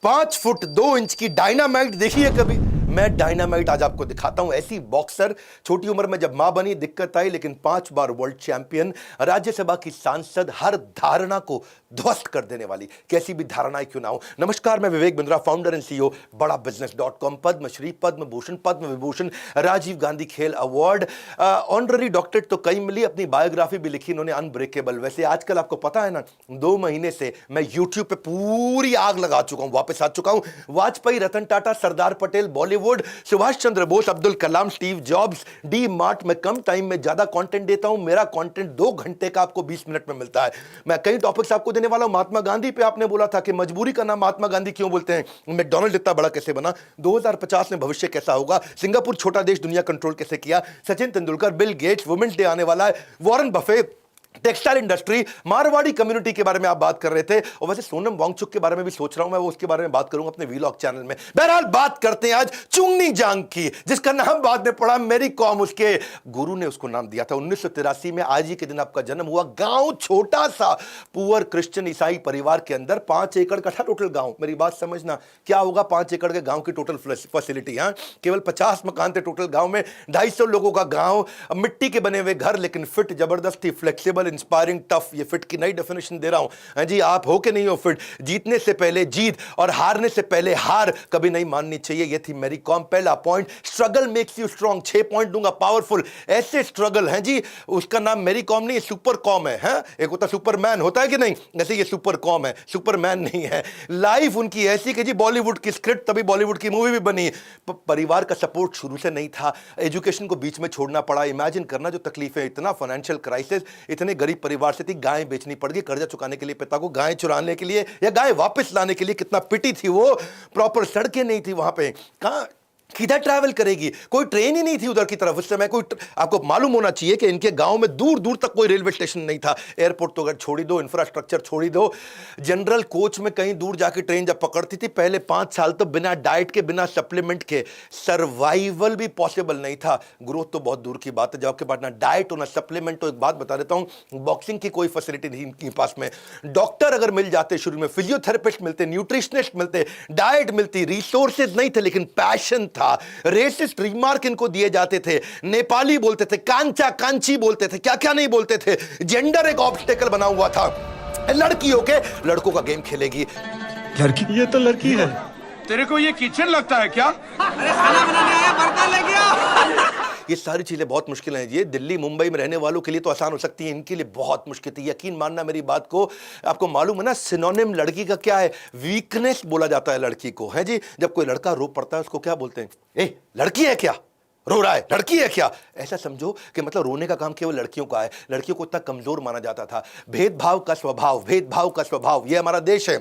5 foot 2 inch की dynamite देखी है कभी? मैं डायनामाइट आज आपको दिखाता हूं। ऐसी बॉक्सर, छोटी उम्र में जब मां बनी दिक्कत आई, लेकिन 5 बार वर्ल्ड चैंपियन, राज्यसभा की सांसद, हर धारणा को ध्वस्त कर देने वाली, कैसी भी धारणाएं क्यों ना हो। नमस्कार, मैं Vivek Bindra, founder and CEO बड़ा बिजनेस.com, पद्मश्री, पद्म भूषण, पद्म विभूषण, राजीव गांधी खेल अवार्ड, ऑनररी डॉक्टरेट तो कई मिली, अपनी बायोग्राफी भी लिखी इन्होंने अनब्रेकेबल। वैसे आजकल आपको पता है ना, 2 महीने से मैं यूट्यूब पे पूरी आग लगा चुका हूं, वापस आ चुका हूं। Vajpayee, Ratan Tata, Sardar Patel, Bollywood, Subhash Chandra Bose, Abdul Kalam, Steve jobs, D mart में कम टाइम में ज्यादा कंटेंट देता हूं। मेरा कंटेंट 2 घंटे का आपको 20 मिनट में मिलता है। मैं कई टॉपिक्स आपको देने वाला हूं। महात्मा गांधी पे आपने बोला था कि मजबूरी का नाम महात्मा गांधी क्यों बोलते हैं, मैकडॉनल्ड इतना बड़ा कैसे बना, 2050 में भविष्य कैसा होगा, सिंगापुर छोटा देश दुनिया कंट्रोल कैसे किया, Sachin Tendulkar, Bill Gates, women's day आने वाला है, Warren Buffett, textile industry, Marwari community के बारे में आप बात कर रहे थे। और वैसे सोनम वांगचुक के बारे में भी सोच रहा हूं मैं, वो उसके बारे में बात करूंगा अपने वीलॉग चैनल में। बहरहाल बात करते हैं आज चुंगनी जांग की, जिसका नाम बाद में पड़ा मेरी कॉम, उसके गुरु ने उसको नाम दिया था। 1983 में आज ही के दिन आपका जन्म हुआ। गांव छोटा सा, पुअर क्रिश्चियन ईसाई परिवार के अंदर, 5 एकड़ का था टोटल गांव। मेरी बात समझना, क्या होगा 5 एकड़ के गांव की टोटल फैसिलिटी? केवल 50 मकान थे टोटल गांव में, 250 लोगों का गांव, मिट्टी के बने हुए घर, लेकिन फिट जबरदस्त थी, फ्लेक्सिबल, इंस्पायरिंग, टफ। ये फिट की नई डेफिनेशन दे रहा हूं। हाँ जी, आप हो के नहीं हो फिट? जीतने से पहले जीत और हारने से पहले हार कभी नहीं माननी चाहिए। ये थी मेरी कॉम। पहला point, struggle makes you strong. 6 point दूंगा, पावरफुल। ऐसे स्ट्रगल है जी, उसका नाम मेरी कॉम नहीं, सुपर कॉम है। एक होता सुपरमैन, होता है कि नहीं, जैसे ये सुपर कॉम है, सुपरमैन नहीं है। लाइफ उनकी ऐसी कि जी बॉलीवुड की स्क्रिप्ट, तभी बॉलीवुड की मूवी भी बनी। परिवार का सपोर्ट शुरू से नहीं था, एजुकेशन को बीच में छोड़ना पड़ा। इमेजिन करना जो तकलीफें, इतना फाइनेंशियल क्राइसिस, इतने गरीब परिवार से थी, गाय बेचनी पड़ गई कर्जा चुकाने के लिए पिता को, गाय चुराने के लिए या गाय वापस लाने के लिए। कितना पिटी थी वो, प्रॉपर सड़कें नहीं थी वहां पे, कहां किधर ट्रैवल करेगी, कोई ट्रेन ही नहीं थी उधर की तरफ उस समय। कोई आपको मालूम होना चाहिए कि इनके गांव में दूर दूर तक कोई रेलवे स्टेशन नहीं था। एयरपोर्ट तो अगर छोड़ी दो, इंफ्रास्ट्रक्चर छोड़ी दो, जनरल कोच में कहीं दूर जाके ट्रेन जब पकड़ती थी, पहले 5 साल तो बिना डाइट के, बिना सप्लीमेंट के सर्वाइवल भी पॉसिबल नहीं था। ग्रोथ तो बहुत दूर की बात है, जब आपके पास ना डाइट हो ना सप्लीमेंट। तो एक बात बता देता हूं, बॉक्सिंग की कोई फैसिलिटी नहीं इनके पास में। डॉक्टर अगर मिल जाते शुरू में, फिजियोथेरेपिस्ट मिलते, न्यूट्रिशनिस्ट मिलते, डाइट मिलती, रिसोर्सेज नहीं थे, लेकिन पैशन था। रेसिस्ट रिमार्क इनको दिए जाते थे, नेपाली बोलते थे, कांचा कांची बोलते थे, क्या क्या नहीं बोलते थे। जेंडर एक ऑब्स्टेकल बना हुआ था। लड़की होके लड़कों का गेम खेलेगी। लड़की? ये तो लड़की है। तेरे को ये किचन लगता है क्या? अरे खाना बनाने आया, बर्तन ले गया। ये सारी चीजें बहुत मुश्किल हैं। ये दिल्ली मुंबई में रहने वालों के लिए तो आसान हो सकती है, इनके लिए बहुत मुश्किल थी। यकीन मानना मेरी बात को। आपको मालूम है ना, सिनोनिम लड़की का क्या है? वीकनेस बोला जाता है लड़की को, है जी। जब कोई लड़का रो पड़ता है उसको क्या बोलते हैं? ए लड़की है क्या, रो रहा है, लड़की है क्या? ऐसा समझो कि मतलब रोने का काम केवल लड़कियों का है। लड़कियों को इतना कमजोर माना जाता था। भेदभाव का स्वभाव, भेदभाव का स्वभाव, ये हमारा देश है,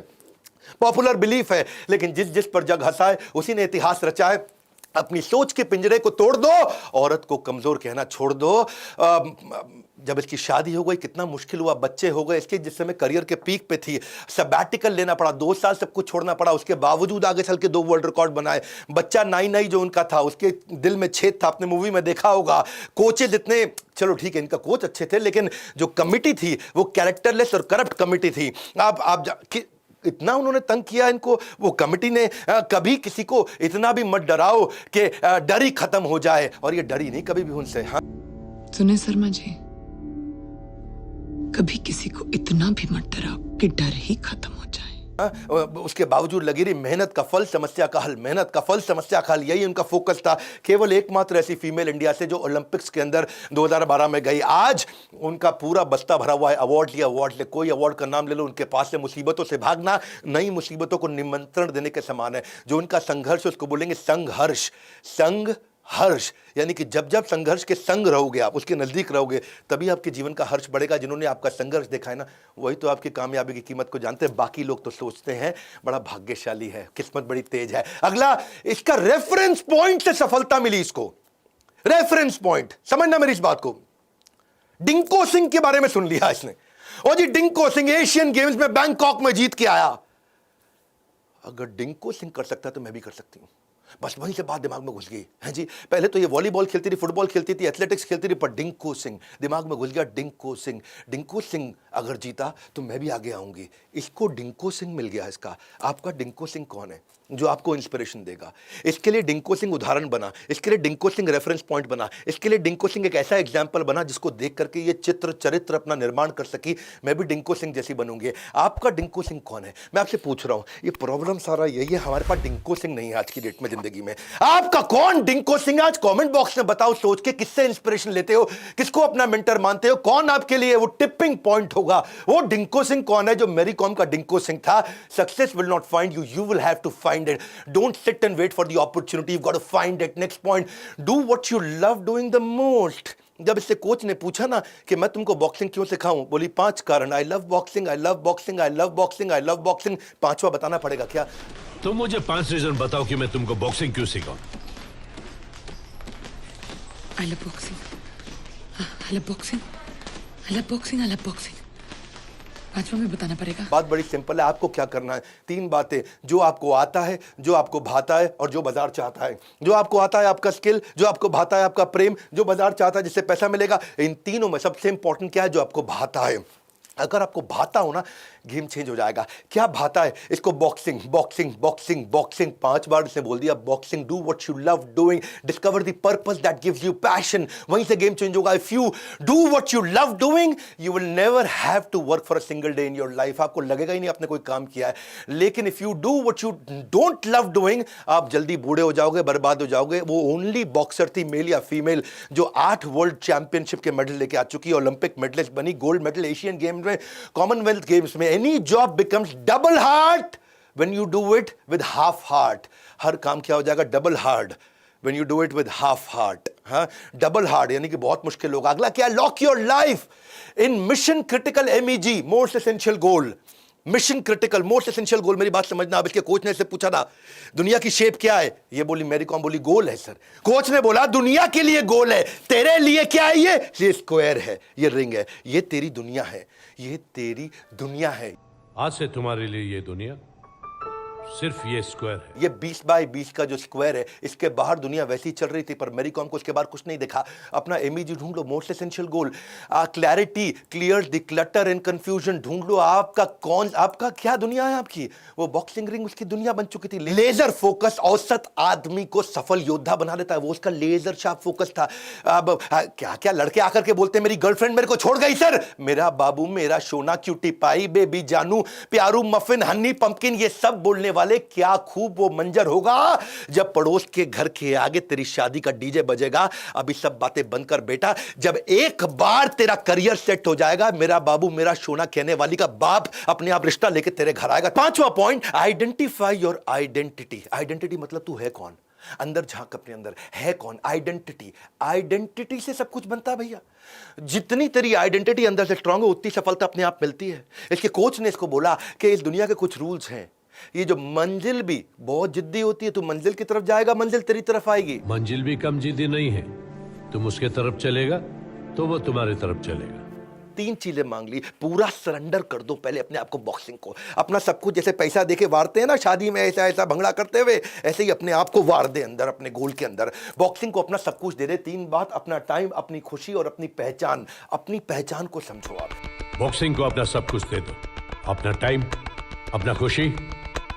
पॉपुलर बिलीफ है। लेकिन जिस जिस पर जग हंसा है उसी ने इतिहास रचा है। अपनी सोच के पिंजरे को तोड़ दो, औरत को कमजोर कहना छोड़ दो। जब इसकी शादी हो गई कितना मुश्किल हुआ, बच्चे हो गए इसके, जिस समय करियर के पीक पे थी, सबैटिकल लेना पड़ा, 2 साल सब कुछ छोड़ना पड़ा। उसके बावजूद आगे चल के 2 वर्ल्ड रिकॉर्ड बनाए। बच्चा नाई नाई जो उनका था, उसके दिल में छेद था, आपने मूवी में देखा होगा। कोचेज इतने, चलो ठीक है इनका कोच अच्छे थे, लेकिन जो कमिटी थी वो कैरेक्टरलेस और करप्ट कमिटी थी। इतना उन्होंने तंग किया इनको, वो कमिटी ने। कभी किसी को इतना भी मत डराओ कि डर ही खत्म हो जाए, और ये डरी नहीं कभी भी उनसे। हाँ सुने शर्मा जी, कभी किसी को इतना भी मत डराओ कि डर ही खत्म हो जाए। उसके बावजूद लगी रही मेहनत का फल समस्या का हल, मेहनत का फल समस्या का हल, यही उनका फोकस था। केवल एकमात्र ऐसी फीमेल इंडिया से जो ओलंपिक्स के अंदर 2012 में गई। आज उनका पूरा बस्ता भरा हुआ है अवार्ड लिया, अवार्ड ले, कोई अवार्ड का नाम ले लो, उनके पास से मुसीबतों से भागना नई मुसीबतों को निमंत्रण देने के समान है। जो उनका संघर्ष, उसको बोलेंगे संघर्ष। संघर्ष यानी कि जब जब संघर्ष के संग रहोगे, आप उसके नजदीक रहोगे, तभी आपके जीवन का हर्ष बढ़ेगा। जिन्होंने आपका संघर्ष देखा है ना, वही तो आपकी कामयाबी की कीमत को जानते हैं। बाकी लोग तो सोचते हैं बड़ा भाग्यशाली है, किस्मत बड़ी तेज है। अगला, इसका रेफरेंस पॉइंट से सफलता मिली इसको। रेफरेंस पॉइंट, समझना मेरी इस बात को। डिंको सिंह के बारे में सुन लिया इसने, और जी डिंको सिंह एशियन गेम्स में बैंकॉक में जीत के आया। अगर डिंको सिंह कर सकता है तो मैं भी कर सकती हूं। बस वहीं से बात दिमाग में घुस गई है जी। पहले तो ये वॉलीबॉल खेलती थी, फुटबॉल खेलती थी, एथलेटिक्स खेलती थी, पर डिंको सिंह दिमाग में घुस गया। डिंको सिंह, डिंको सिंह अगर जीता तो मैं भी आगे आऊंगी। इसको डिंको सिंह मिल गया। इसका आपका डिंको सिंह कौन है जो आपको इंस्पिरेशन देगा? इसके लिए डिंको सिंह उदाहरण बना, इसके लिए डिंको सिंह रेफरेंस पॉइंट बना, इसके लिए डिंको सिंह एक ऐसा एग्जाम्पल बना जिसको देख करके ये चित्र चरित्र अपना निर्माण कर सकी, मैं भी डिंको सिंह जैसी बनूंगी। आपका डिंको सिंह कौन है? मैं आपसे पूछ रहा हूं। ये प्रॉब्लम सारा यही है, हमारे पास डिंको सिंह नहीं है आज की डेट में जिंदगी में। आपका कौन डिंको सिंह? आज कमेंट बॉक्स में बताओ सोच के, किससे इंस्पिरेशन लेते हो, किसको अपना मेंटर मानते हो, कौन आपके लिए वो टिपिंग पॉइंट होगा? वो डिंको सिंह कौन है जो मैरी कॉम का डिंको सिंह था? Success will not find you, you will have to find it. Don't sit and wait for the opportunity, you got to find it. Next point, do what you love doing the most. जब इससे coach ने पूछा ना कि मैं तुमको boxing क्यों सिखाऊं, बोली 5 कारण। I love boxing, I love boxing, I love boxing, I love boxing. 5वां बताना पड़ेगा क्या? तुम मुझे 5 रीजन बताओ कि मैं तुमको बॉक्सिंग क्यों सिखाऊं। I love boxing. I love boxing. I love boxing. I love boxing. 5वां में बताना पड़ेगा। बात बड़ी सिंपल है। आपको क्या करना है? 3 बातें, जो आपको आता है, जो आपको भाता है और जो बाजार चाहता है। जो आपको आता है आपका स्किल, जो आपको भाता है आपका प्रेम, जो बाजार चाहता है जिससे पैसा मिलेगा। इन तीनों में सबसे इंपॉर्टेंट क्या है? जो आपको भाता है। अगर आपको भाता हो ना, गेम चेंज हो जाएगा। क्या भाता है इसको? Boxing, boxing, boxing, boxing. 5 बार इसने बोल दिया boxing. Do what you love doing, discover the purpose that gives you passion. वहीं से गेम चेंज होगा। If you do what you love doing, you will never have to work for a single day in your life. आपको लगेगा ही नहीं आपने कोई काम किया है। लेकिन if you do what you don't love doing, आप जल्दी बूढ़े हो जाओगे, बर्बाद हो जाओगे। वो ओनली बॉक्सर थी, मेल या फीमेल, जो 8 वर्ल्ड चैंपियनशिप के मेडल लेके आ चुकी है, ओलंपिक मेडलिस्ट बनी, गोल्ड मेडल एशियन गेम्स में, कॉमनवेल्थ गेम्स में। Any job becomes double hard when you do it with half heart. हर काम क्या हो जाएगा? Double hard when you do it with half heart. हाँ, डबल हार्ड यानी कि बहुत मुश्किल होगा। अगला क्या? Lock your life in mission critical MEG, most essential goal. Mission critical most essential goal. मेरी बात समझना। अब इसके कोच ने इससे पूछा था दुनिया की शेप क्या है? ये बोली, मैरी कॉम बोली गोल है सर। कोच ने बोला दुनिया के लिए गोल है, तेरे लिए क्या है? ये स्क्वायर है, ये रिंग है, ये तेरी दुनिया है, ये तेरी दुनिया है। आज से तुम्हारे लिए ये दुनिया सिर्फ ये स्क्वायर है। ये 20 बाय 20 का जो स्क्वायर है, इसके बाहर दुनिया वैसी चल रही थी, पर मैरी कॉम को उसके बाहर कुछ नहीं दिखा। अपना MEG ढूंढ लो, most essential goal. Clarity, clear the clutter and confusion. ढूंढ लो आपका कौन, आपका क्या दुनिया है आपकी। वो बॉक्सिंग रिंग उसकी दुनिया बन चुकी थी। लेजर फोकस औसत आदमी को सफल योद्धा बना देता है। वो उसका लेजर शार्प फोकस था। अब क्या क्या लड़के आकर के बोलते मेरी गर्लफ्रेंड मेरे को छोड़ गई सर। मेरा बाबू, मेरा सोना, क्यूटी पाई, बेबी जानू, प्यारू, मफिन, हनी, पंपकिन, ये सब बोलने वाले। क्या खूब वो मंजर होगा जब पड़ोस के घर के आगे तेरी शादी का डीजे बजेगा। अभी सब बातें बंद कर बेटा, जब एक बार तेरा करियर सेट हो जाएगा, मेरा बाबू, मेरा सोना कहने वाली का बाप अपने आप रिश्ता लेके तेरे घर आएगा। 5वां point, identify your identity. Identity मतलब तू है कौन। अंदर झांक, अपने अंदर है कौन। आइडेंटिटी, आइडेंटिटी से सब कुछ बनता है भैया। जितनी तेरी आइडेंटिटी अंदर से स्ट्रांग हो, उतनी सफलता अपने आप मिलती है। इसके कोच ने इसको बोला कि इस दुनिया के कुछ रूल्स हैं। ये जो मंजिल भी बहुत जिद्दी होती है, तू मंजिल की तरफ जाएगा, मंजिल तेरी तरफ आएगी। मंजिल भी कम जिद्दी नहीं है। तुम उसके तरफ चलेगा तो वो तुम्हारी तरफ चलेगा। 3 चीजें मांग ली। पूरा सरेंडर कर दो पहले अपने आप को, बॉक्सिंग को, अपना सब कुछ। जैसे पैसा देके वारते हैं ना शादी में, ऐसा ऐसा भंगड़ा करते हुए, ऐसे ही अपने आप को वार दे अंदर, अपने गोल के अंदर। बॉक्सिंग को अपना सब कुछ दे दे। 3 बात, अपना टाइम, अपनी खुशी और अपनी पहचान। अपनी पहचान को समझो आप। बॉक्सिंग को अपना सब कुछ दे दो, अपना टाइम, अपना खुशी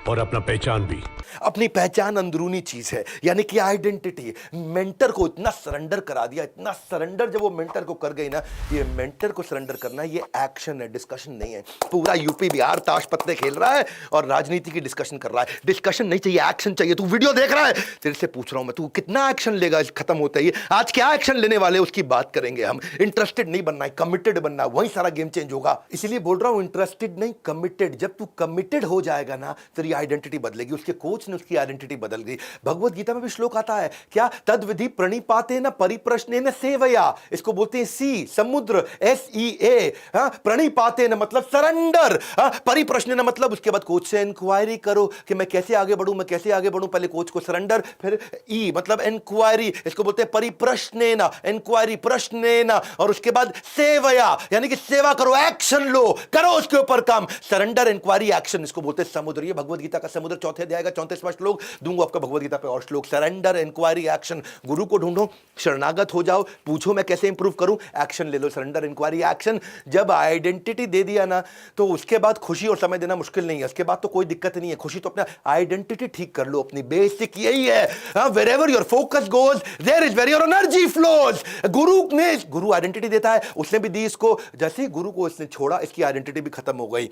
और अपना पहचान भी। अपनी पहचान अंदरूनी चीज है, यानी कि आइडेंटिटी। मेंटर को इतना सरेंडर करा दिया, इतना सरेंडर जब वो मेंटर को कर गई ना, ये मेंटर को सरेंडर करना ये एक्शन है, डिस्कशन नहीं है। पूरा यूपी बिहार ताश पत्ते खेल रहा है और राजनीति की डिस्कशन कर रहा है। डिस्कशन नहीं चाहिए, एक्शन चाहिए। तू वीडियो देख रहा है, तेरे से पूछ रहा हूं मैं, तू कितना एक्शन लेगा खत्म होता ही? आज क्या एक्शन लेने वाले उसकी बात करेंगे हम। इंटरेस्टेड नहीं बनना है, कमिटेड बनना है, वहीं सारा गेम चेंज होगा। इसलिए बोल रहा हूं इंटरेस्टेड नहीं, कमिटेड। जब तू कमिटेड हो जाएगा ना, तेरी आइडेंटिटी बदलेगी। उसके कोच ने उसकी आइडेंटिटी बदल गई। भगवत गीता में भी श्लोक आता है क्या? तद विधि प्रणिपाते न परिप्रश्ने न सेवया। इसको बोलते हैं सी, समुद्र, SEA। प्रणिपाते न मतलब सरेंडर, परिप्रश्ने न मतलब उसके बाद कोच से इंक्वायरी करो कि मैं कैसे आगे बढ़ूं, मैं कैसे आगे बढ़ूं। पहले कोच को सरेंडर, फिर ई मतलब इंक्वायरी, इसको बोलते हैं परिप्रश्ने न, इंक्वायरी, प्रश्ने न, और उसके बाद सेवया यानी कि सेवा करो, एक्शन लो, करो उसके ऊपर काम। सरेंडर, इंक्वायरी, एक्शन, इसको बोलते हैं समुद्र। ये भगवत गीता का समुद्र 4th अध्याय का 4 शांत स्पष्ट श्लोक, दूंगा आपका भगवद गीता पे और श्लोक। Surrender, inquiry, action. गुरु को ढूंढो, शरणागत हो जाओ, पूछो मैं कैसे इंप्रूव करूं, एक्शन ले लो। Surrender, inquiry, action. जब आइडेंटिटी दे दिया ना तो उसके बाद खुशी और समय देना मुश्किल नहीं है, उसके बाद तो कोई दिक्कत नहीं है। खुशी तो अपना आइडेंटिटी ठीक कर लो, अपनी बेसिक यही है। Wherever your focus goes there is where your energy flows. गुरु आइडेंटिटी देता है, उसने भी दी इसको, जैसे ही गुरु को इसने छोड़ा इसकी आइडेंटिटी भी खत्म हो गई।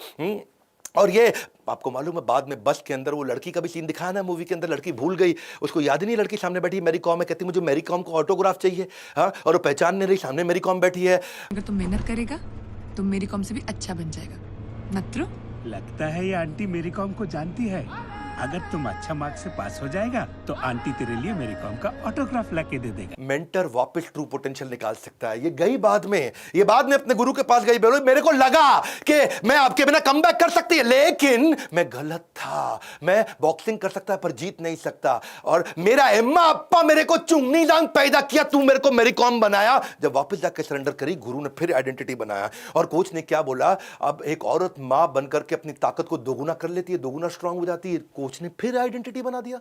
और ये आपको मालूम है बाद में बस के अंदर वो लड़की का भी सीन दिखाया ना मूवी के अंदर, लड़की भूल गई, उसको याद ही नहीं, लड़की सामने बैठी मैरी कॉम है, कहती मुझे मैरी कॉम को ऑटोग्राफ चाहिए। हाँ, और वो पहचान नहीं रही, सामने मैरी कॉम बैठी है। अगर तुम मेहनत करेगा तो मेरी कॉम से भी अच्छा बन जाएगा। नत्रो, लगता है ये आंटी मेरी कॉम को जानती है। अगर तुम अच्छा मार्क्स से पास हो जाएगा तो आंटी तेरे लिए मेरी कॉम का ऑटोग्राफ लाके दे देगा। मेंटर वापस ट्रू पोटेंशियल निकाल सकता है। ये गई बाद में, ये बाद में अपने गुरु के पास गई, बोलो मेरे को लगा कि मैं आपके बिना कमबैक कर सकती है, लेकिन मैं गलत था। मैं बॉक्सिंग कर सकता पर जीत नहीं सकता, और मेरा अम्मा अप्पा मेरे को चुंगनी दांग पैदा किया, तू मेरे को मेरी कॉम बनाया। जब वापस जाकर सरेंडर करी, गुरु ने फिर आइडेंटिटी बनाया। और कोच ने क्या बोला, अब एक औरत मां बनकर के अपनी ताकत को दोगुना कर लेती है, दोगुना स्ट्रांग हो जाती है। कोच ने फिर आइडेंटिटी बना दिया,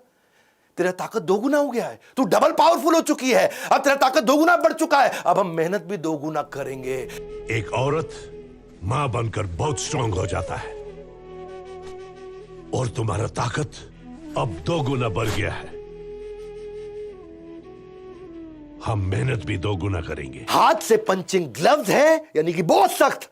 तेरा ताकत दोगुना हो गया है, तू डबल पावरफुल हो चुकी है, अब तेरा ताकत दोगुना बढ़ चुका है, अब हम मेहनत भी दोगुना करेंगे। एक औरत मां बनकर बहुत स्ट्रांग हो जाता है और तुम्हारा ताकत अब 2 गुना बढ़ गया है। हम मेहनत भी 2 गुना करेंगे। हाथ से पंचिंग ग्लव्स है यानी कि बहुत सख्त,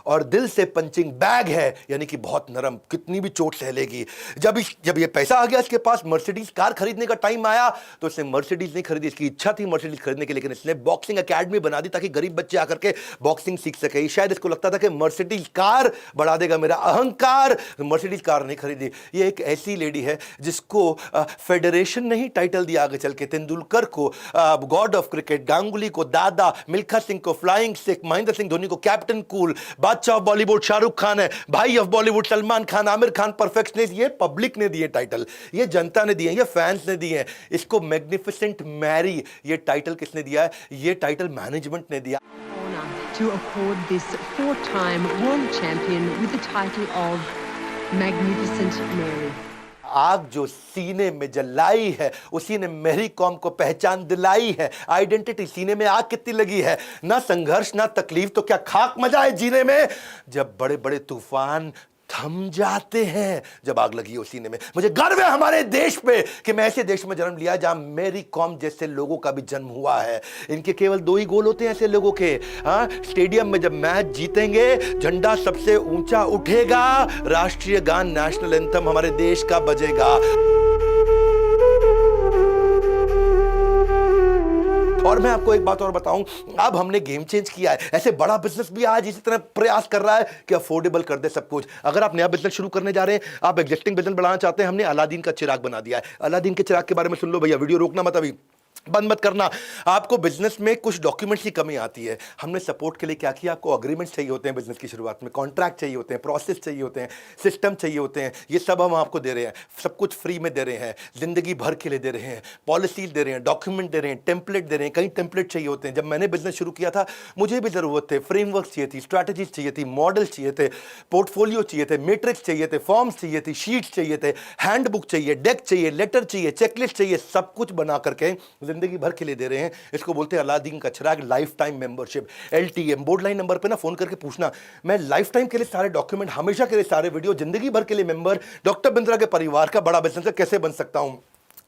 और दिल से पंचिंग बैग है यानी कि बहुत नरम, कितनी भी चोट सह लेगी। जब ये पैसा आ गया इसके पास, मर्सिडीज कार खरीदने का टाइम आया तो इसने मर्सिडीज नहीं खरीदी, इसकी इच्छा थी मर्सिडीज खरीदने की, लेकिन इसने बॉक्सिंग एकेडमी बना दी ताकि गरीब बच्चे आकर के बॉक्सिंग सीख सके। शायद इसको लगता था कि मर्सिडीज कार बढ़ा देगा मेरा अहंकार, मर्सिडीज कार नहीं खरीदी। ये एक ऐसी लेडी है जिसको फेडरेशन ने ही टाइटल दिया आगे चल के, तेंदुलकर को गॉड ऑफ क्रिकेट, गांगुली को दादा, मिल्खा सिंह को फ्लाइंग सिख, महेंद्र सिंह धोनी को कैप्टन कूल, बादशाह ऑफ बॉलीवुड शाहरुख खान है, भाई ऑफ बॉलीवुड सलमान खान, आमिर खान परफेक्शनिस्ट। ये पब्लिक ने दिए टाइटल, ये जनता ने दिए, ये फैंस ने दिए। इसको मैग्निफिसेंट मैरी ये टाइटल किसने दिया है? ये टाइटल मैनेजमेंट ने दिया। To accord this 4-time world champion with the title of Magnificent Mary. आग जो सीने में जलाई है उसी ने मेरी कॉम को पहचान दिलाई है। आइडेंटिटी, सीने में आग कितनी लगी है, ना संघर्ष ना तकलीफ, तो क्या खाक मजा है जीने में। जब बड़े बड़े तूफान थम जाते हैं, जब आग लगी हो सीने में। मुझे गर्व है हमारे देश पे कि मैं ऐसे देश में जन्म लिया जहां मेरी कॉम जैसे लोगों का भी जन्म हुआ है। इनके केवल 2 ही गोल होते हैं ऐसे लोगों के। हाँ, स्टेडियम में जब मैच जीतेंगे, झंडा सबसे ऊंचा उठेगा, राष्ट्रीय गान नेशनल एंथम हमारे देश का बजेगा। और मैं आपको एक बात और बताऊं, अब हमने गेम चेंज किया है। ऐसे बड़ा बिजनेस भी आज इसी तरह प्रयास कर रहा है कि अफोर्डेबल कर दे सब कुछ। अगर आप नया बिजनेस शुरू करने जा रहे हैं, आप एग्जिस्टिंग बिजनेस बढ़ाना चाहते हैं, हमने अलादीन का चिराग बना दिया है। अलादीन के चिराग के बारे में सुन लो भैया, वीडियो रोकना मत, अभी बंद मत करना। आपको बिजनेस में कुछ डॉक्यूमेंट्स की कमी आती है, हमने सपोर्ट के लिए क्या किया, आपको अग्रीमेंट्स चाहिए होते हैं बिजनेस की शुरुआत में, कॉन्ट्रैक्ट चाहिए होते हैं, प्रोसेस चाहिए होते हैं, सिस्टम चाहिए होते हैं। ये सब हम आपको दे रहे हैं, सब कुछ फ्री में दे रहे हैं, जिंदगी भर के लिए दे रहे हैं, पॉलिसीज दे रहे हैं, डॉक्यूमेंट दे रहे हैं, टेम्पलेट दे रहे हैं। कई टेम्पलेट चाहिए होते हैं। जब मैंने बिजनेस शुरू किया था मुझे भी जरूरत थे, फ्रेमवर्क चाहिए थी, स्ट्रैटेजीज चाहिए थी, मॉडल चाहिए थे, पोर्टफोलियो चाहिए थे, मैट्रिक्स चाहिए थे, फॉर्म्स चाहिए थी, शीट्स चाहिए थे, हैंडबुक चाहिए, डेक चाहिए, लेटर चाहिए, चेकलिस्ट चाहिए, सब कुछ बना करके जिंदगी भर के लिए दे रहे हैं। इसको बोलते हैं अलादीन का चिराग, life time membership, LTM। Board line number पे ना फोन करके पूछना, मैं लाइफ टाइम के लिए सारे डॉक्यूमेंट, हमेशा के लिए सारे वीडियो, जिंदगी भर के लिए मेंबर, डॉक्टर बिंद्रा के परिवार का बड़ा बिजनेस कैसे बन सकता हूं।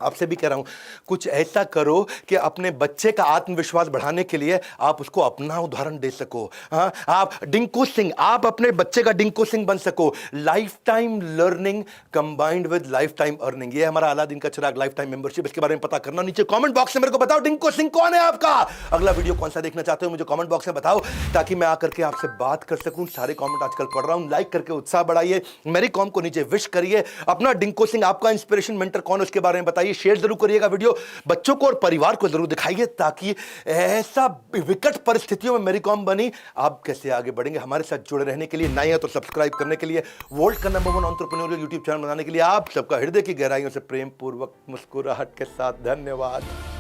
आपसे भी कह रहा हूं, कुछ ऐसा करो कि अपने बच्चे का आत्मविश्वास बढ़ाने के लिए आप उसको अपना उदाहरण दे सको। हाँ, आप डिंकू सिंह, आप अपने बच्चे का डिंकू सिंह बन सको। Life time learning combined with life time earning, ये हमारा अलादीन का चिराग लाइफ टाइम मेंबरशिप। इसके बारे में पता करना, नीचे कमेंट बॉक्स में मेरे को बताओ डिंकू सिंह कौन है आपका। अगला वीडियो कौन सा देखना चाहते हो मुझे कमेंट बॉक्स में बताओ, ताकि मैं आकर के आपसे बात कर सकूं। सारे कमेंट आजकल पढ़ रहा हूं, लाइक करके उत्साह बढ़ाइए, मेरी कॉम को नीचे विश करिए। अपना डिंकू सिंह, आपका इंस्पिरेशन मेंटर कौन है उसके बारे में बताइए, शेयर जरूर करिएगा वीडियो, बच्चों को और परिवार को जरूर दिखाइए, ताकि ऐसा विकट परिस्थितियों में मेरी कॉम बनी, आप कैसे आगे बढ़ेंगे। हमारे साथ जुड़े रहने के लिए, नए हैं तो सब्सक्राइब करने के लिए, वोल्ट का नंबर 1 एंटरप्रेन्योरियल यूट्यूब चैनल बनाने के लिए आप सबका हृदय की गहराइयों से प्रेम पूर्वक मुस्कुराहट के साथ धन्यवाद।